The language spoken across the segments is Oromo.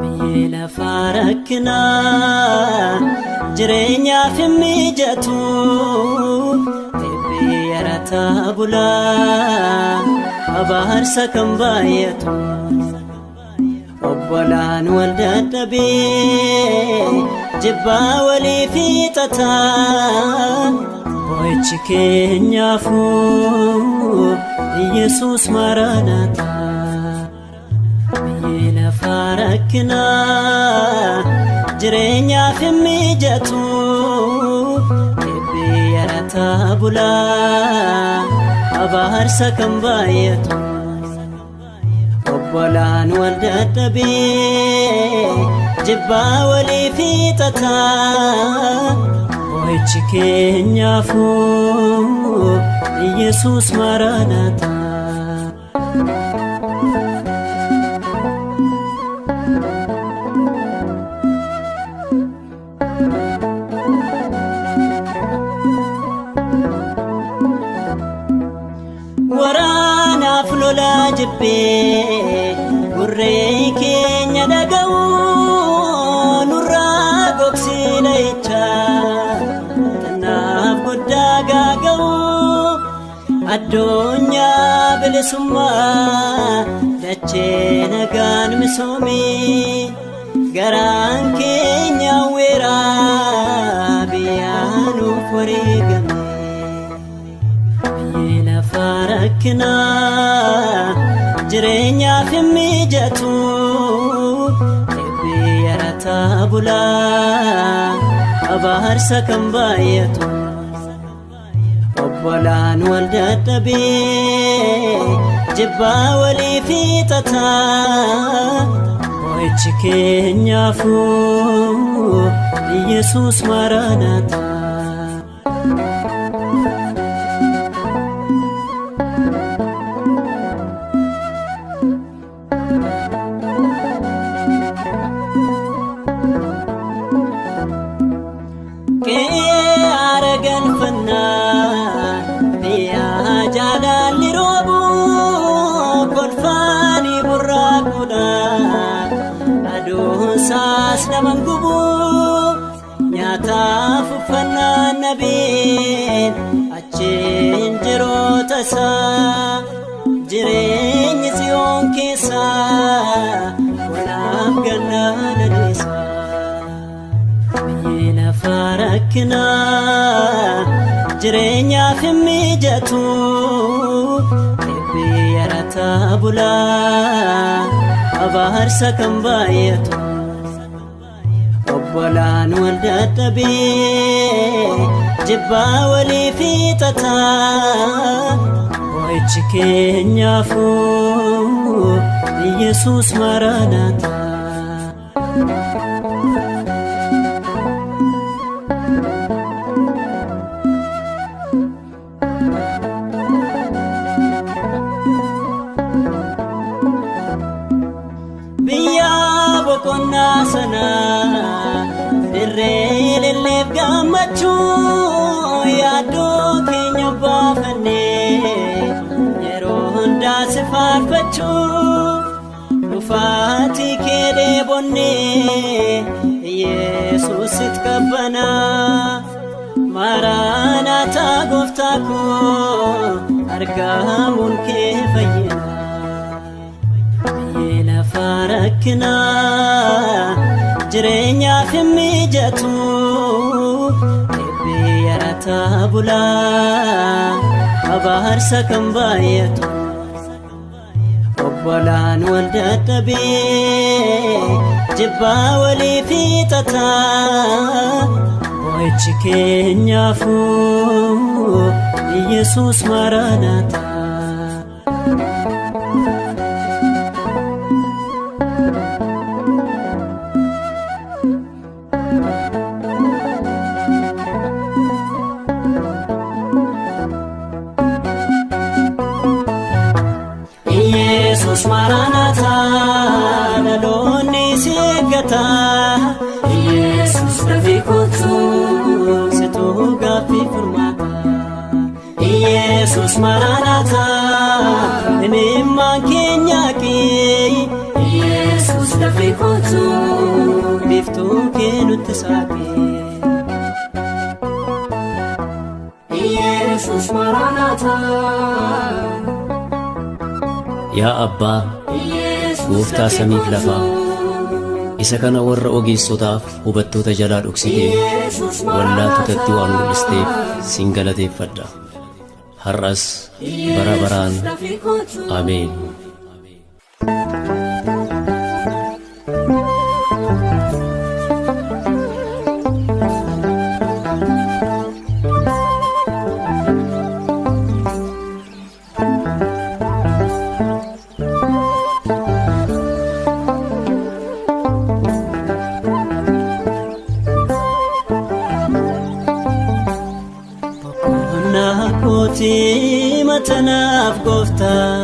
Biyya farakina jireenyaaf mijatu biyya ratabula abaarsa kan baay'atu obbolaan wal dadhabee jibbaa walii fixata boo'ichi keenyaafu Yesuus Maranatha. Biyya farakina jireenyaaf mijatu biyya ratabula abaarsa kan baay'atu obbolaan wal dadhabee jibbaa walii fixata boo'ichi keenyaafu Yesuus Maranatha. Waraanaaf lola jibbee gurree keenya dhaga'u nurraa gogsina jecha tanaaf guddaa gaaga'u addunyaa bilisummaa dachee nagaan misoomee garaan keenya weeraa biyyaa nuuf wareegame. Biyya farakina jireenyaaf mijatu biyya ratabula abaarsa kan baay'atu obbolaan wal dadhabee jibbaa walii fixata boo'ichi keenyaafu Yesuus Maranatha. Saas naman gubu nyaataaf uffannaan nabiin achiin jiroota isaa jireenyi Tsiyoon keessa walaaf gannaa laliisa. Biyya farakina jireenyaaf mijatu biyya ratabula abaarsa kan baay'atu obbolaan wal dadhabee jibbaa walii fixata boo'ichi keenyaafu Yesuus Maranatha. Biyya boqonnaa sana dirree lelleef gammachuu yaaddoo keenya baafannee yeroo hundaa si faarfachuu dhufaatii kee dheebonnee Yesuusitti qabbanaa Maranatha gooftaa koo argamuun kee fayyina. Biyya farakina jireenyaaf mijatu biyya ratabula abaarsa kan baay'atu obbolaan wal dadhabee jibbaa walii fixata boo'ichi keenyaafu Yesuus Maranatha. Yesuus Maranatha laloonni si eeggata Yesuus dafii kottu situ gaaffii furmaata Yesuus Maranatha imimmaan keenya ki Yesuus dafii kottu yaa abbaa gooftaa samiif lafaa isa kana warra ogeessotaaf hubattoota jalaa dhoksitee wallaatotatti waan mul'isteef sin galateeffadha har'as bara baraan ameen. Matanaaf gooftaa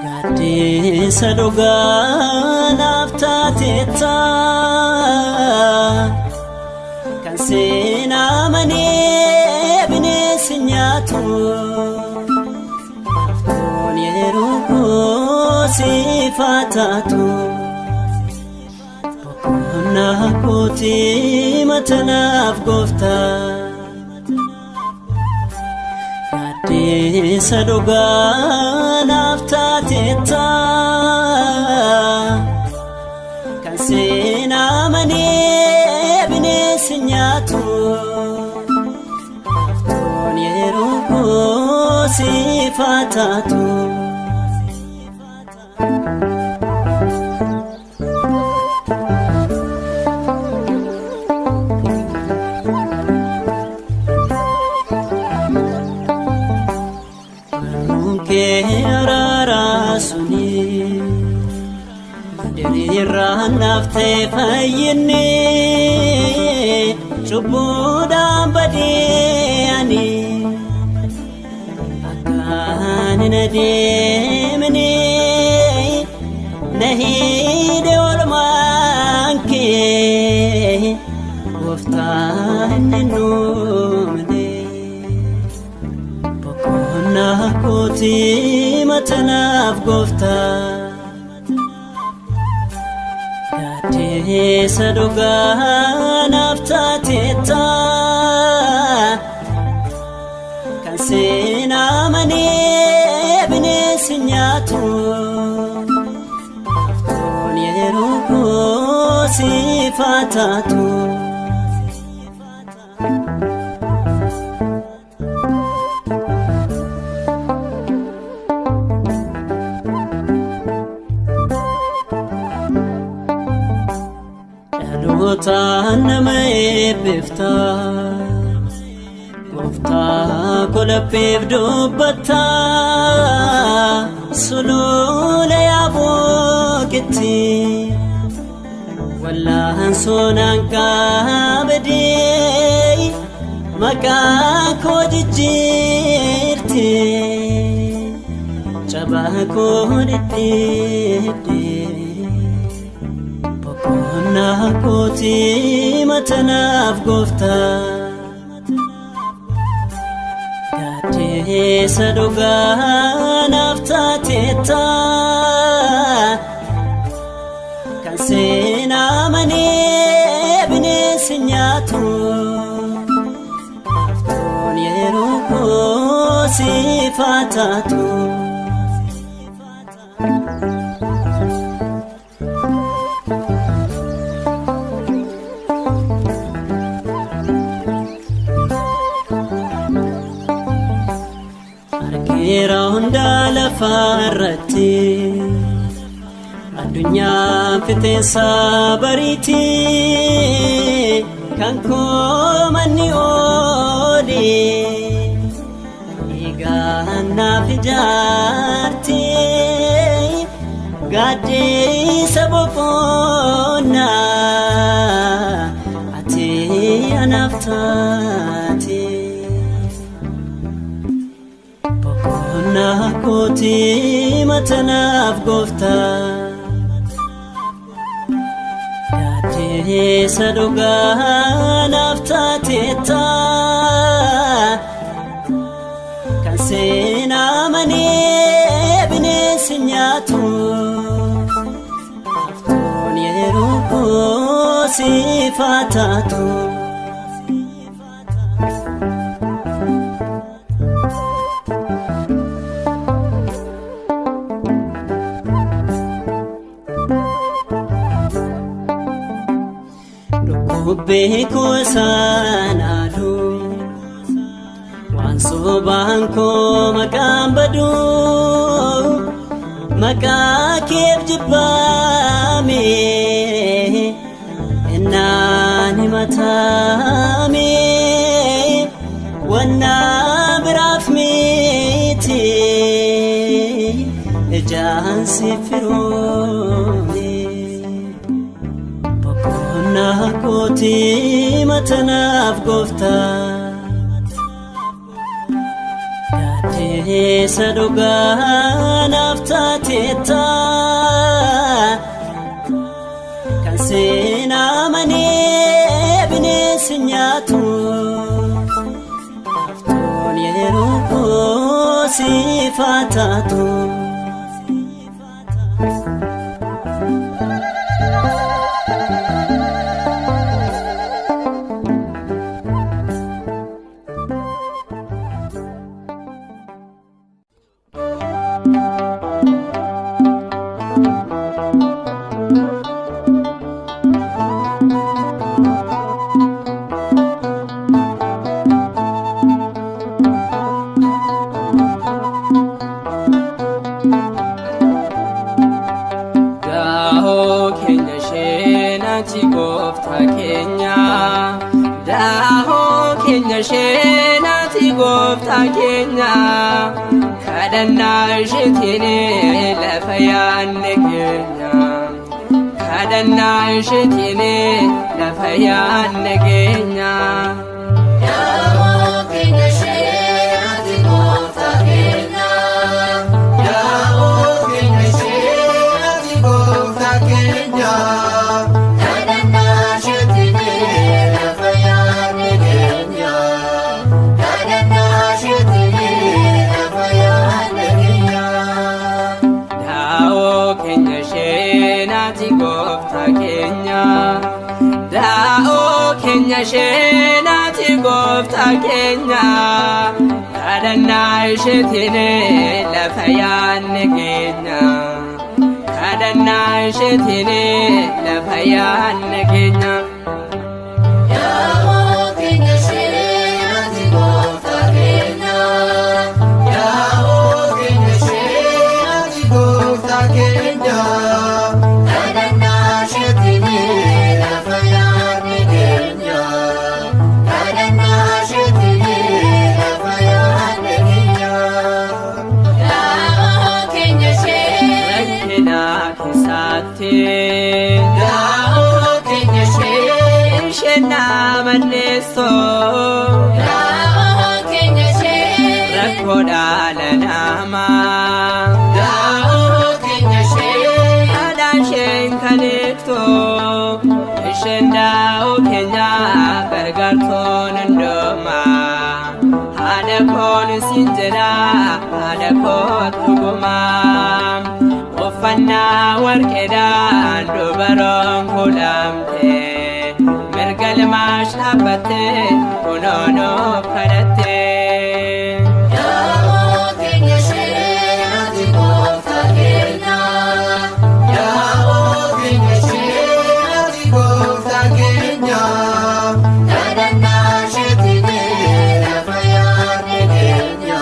gaaddisa dhugaa naaf taateetta kan seenaa amanee bineensi nyaatu foon yeroo koo siif haa taatu boqonnaa kootii matanaaf gooftaa gaaddisa dhugaa naaf taateetta kan seenaa amanee bineensi nyaatu foon yeroo koo siif haa taatu. Naftee fayyinne cubbuudhaan badeeyani akkaan hin adeemne na hidhe oolmaan kee gooftaa hin nuumne boqonnaa kootii matanaaf gooftaa gaaddisa dhugaa naaf taateetta kan seenaa amanee bineensi nyaatu foon yeroo koo siif haa taatu. Dhaloota nama eebbifta gooftaa kolabbeef dubbatta sulula yaabooqitti wallaansoo naan qabdee maqaa koo jijjiirte cabaa koo dhidhiibde boqonnaa kootii matanaaf gooftaa gaaddisa dhugaa naaf taateetta kan seenaa amanee bineensi nyaatu foon yeroo koo siif haa taatu. Argeera hundaa lafaarratti addunyaan fixeensa bariiti kan koo manni oole eegaan naaf ijaarte gaaddisa boqonnaa ati anaaf taate. Boqonnaa kootii matanaaf gooftaa gaaddisa dhugaa naaf taateetta kan seenaa amanee bineensi nyaatu foon yeroo koo siif haa taatu. Bubbeko sanadu Wan soban ko maqaan badu Maqaa keef jibbame Innaan himatame Wanna biraaf miti Ijaan si firoome Boqonnaa kooti matanaaf gooftaa Gaaddeessa dhugaa naaf taateetta Kan seenaa manee bineensi nyaatu Haftuun yeroo koo siif haa taatu Sheenati gooftaa keenya kadhannaa isheetiin lafa yaadne keenya kadhannaa isheetiin lafa yaadne keenya Yaa'oo keenya sheenati gooftaa keenya Yaa'oo keenya sheenati gooftaa keenya kadhannaa isheetiin lafa yaadne keenya Sheenati gooftaa keenya kadhannaa isheetiin lafa yaadne keenya kadhannaa isheetiin lafa yaadne keenya Yaa'oo keenya sheenati gooftaa keenya Yaa'oo keenya sheenati gooftaa keenya kadhannaa isheetiin lafa yaadne keenya kadhannaa isheetiin lafa yaadne keenya Yaa'oo keenya rakkina keessaatti Yaa'oo keenya isheen amanneessoo Yaa'oo keenya rakkoo dhala namaa Yaa'oo keenya haadhaan isheen kan eegtoo isheen daa'oo keenya gargaartoon hundumaa haadha koon siin jedha haadha koo dhugumaa uffannaa warqeedhaan dubaroon kuulamte mirga lamaash dhaabbatte kunoonuuf kadhatte Yaa'oo keenya sheenati gooftaa keenya Yaa'oo keenya sheenati gooftaa keenya kadhannaa isheetiin lafa yaadne keenya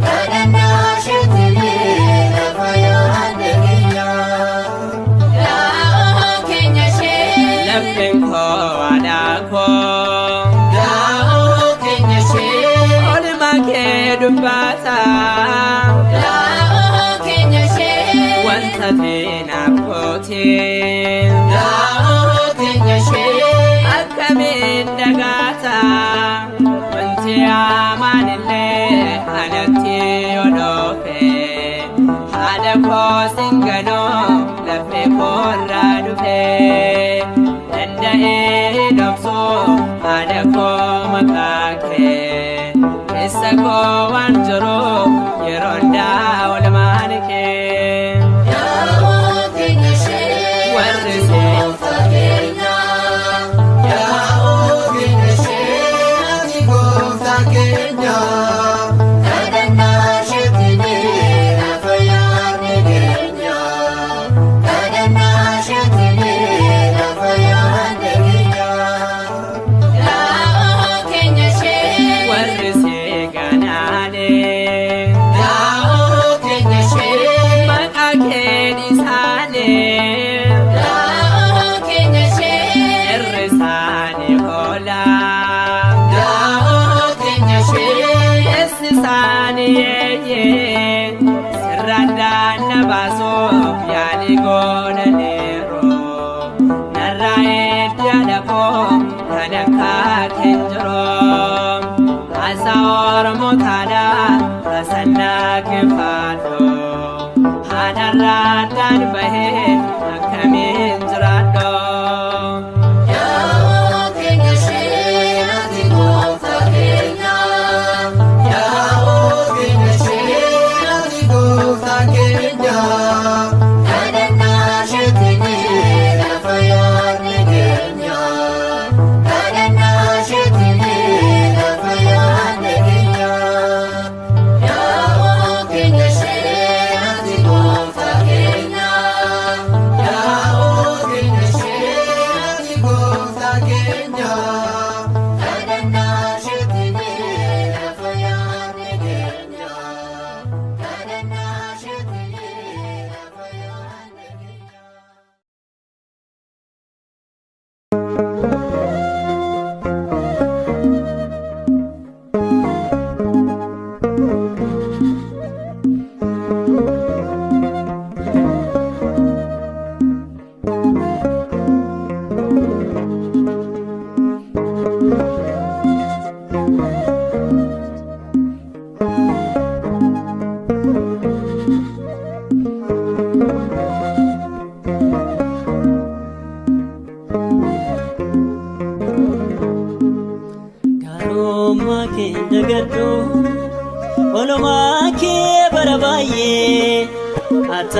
kadhannaa isheetiin lafa yaadne keenya Yaa'oo keenya lapheen koo aadaa koo Yaa'oo keenya oolmaa kee dubbata Yaa'oo keenya wanta feenaaf gootee Yaa'oo keenya akkamiin dagaata wanti amaanillee anatti odoofe haadha koo singanoo laphee koorraa dhufe danda'ee dhobsuu haadha koo maqaa kee keessa koo waan jiru yeroo hundaa oolmaan kee Yaa'oo keenya warri gooftaa keenya Yaa'oo keenya sheenati gooftaa keenya kadhannaa isheetiin lafa yaadne keenya kadhannaa isheetiin lafa yaadne keenya godhaneero narraa eeddadhako kan akka kenjiroo asa ormotaadha rasannaa kifaadho haadharraadhaan bahee akkamiin jiraadho.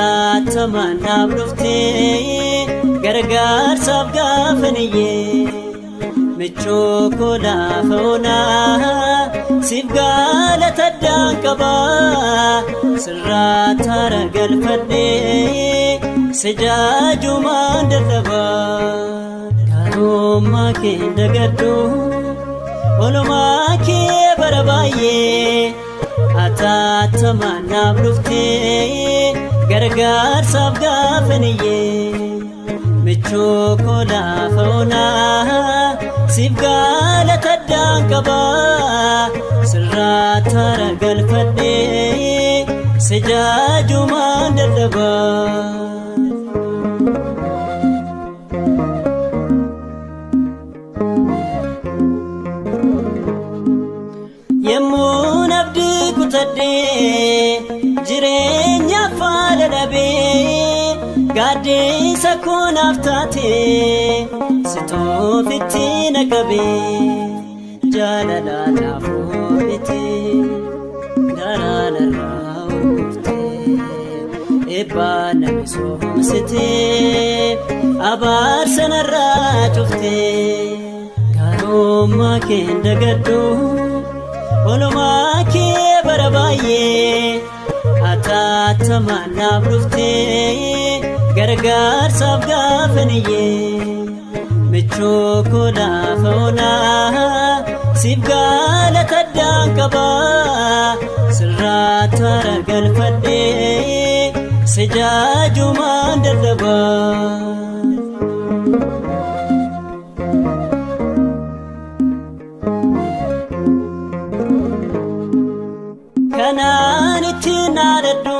Ataatamaanaaf dhuftee gargaarsaaf gaafaniyyee michoo koo laafa onaa siif galataddaan qabaa sirraa taara galfadhee sijaajumaan dadhabaa gaarummaa kee dagadhu olumaa kee bara baay'ee ataatamaanaaf dhuftee gargaarsaaf gaafaniyyee michoo koo laafa onaa siif galataddaan qabaa sirraa taara galfadhee sijaajumaan dadhabaa. Yemmuun abdii kutadhee jireenya faala dhabee gaaddisa koo naaf taatee sitoofitti na qabee jaalala naaf oolitee daraarraa urguftee eebbaa na misoomsitee abaarsa narraa cuftee gaarummaa kee dagadhu olumaa kee bara baay'ee ataatamaanaaf dhuftee gargaarsaaf gaafaniyyee michoo koo laafa onaa siif galataddaan qabaa sirraa taara galfadhee sijaajumaan dadhabaa. Kanaan ittiin naadadhu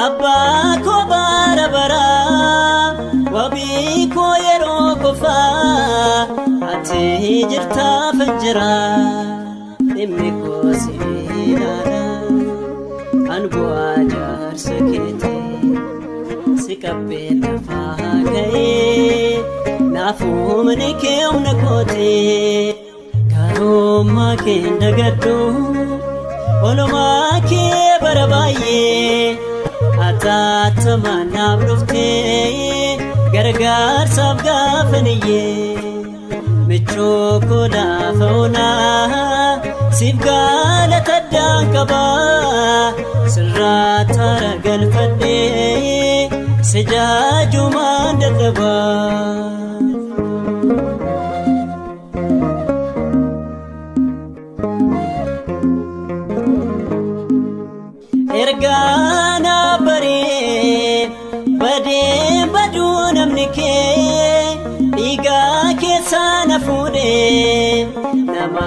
abbaa koo bara baraa wabii koo yeroo qofaa ati jirtaaf jira dhimmi koo si ilaala an bu'aa jaarsa keetii si qabbee lafaa ka'ee naafuu mana kee humna kootee gaarummaa kee dagadhu olumaa kee bara baay'ee ataatamaanaaf dhuftee gargaarsaaf gaafaniyyee michoo koo laafa onaa siif galataddaan qabaa sirraa taara galfadhee sijaajumaan dadhabaa. Ergaana baree badee baduu namni kee dhiigaa keessaa na fuudhee nama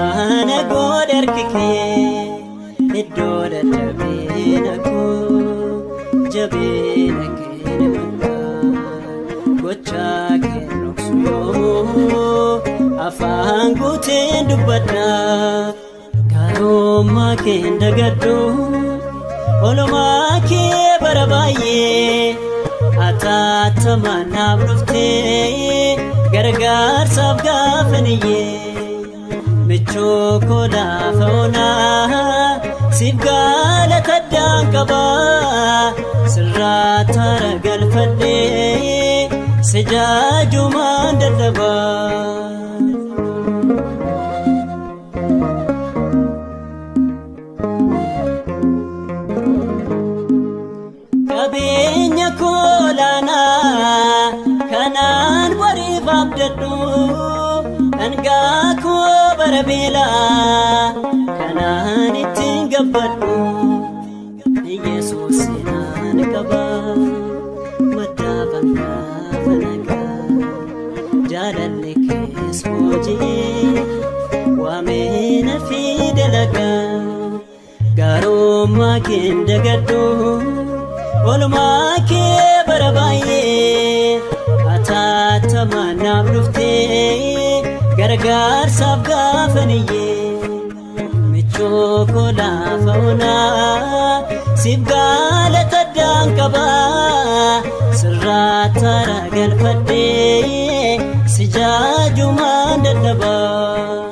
na godhe harki kee iddoo dadhabee na koo jabeena kee dubbadha gaarummaa kee dagadhu oolmaa kee bara baay'ee atattamaan naaf dhuftee gargaarsaaf gaafaniyyee michoo koo laafa onaa siif galataddaan qabaa sirraa taara galfadhee sijaajumaan dadhabaa. Qabeenya koo laanaa kanaan wariif abdadhu dhangaa koo bara beelaa kanaan ittiin gabbadhu Yesuus naan qaba maddaa fannaafa nagaa jaalalli kees boojii waamee na fi dalagaa gaarummaa kee dagadhu oolmaa kee bara baay'ee atattamaan naaf dhuftee gargaarsaaf gaafaniyyee michoo koo laafa onaa siif galataddaan qabaa sirraa taara galfadhee sijaajumaan dadhabaa.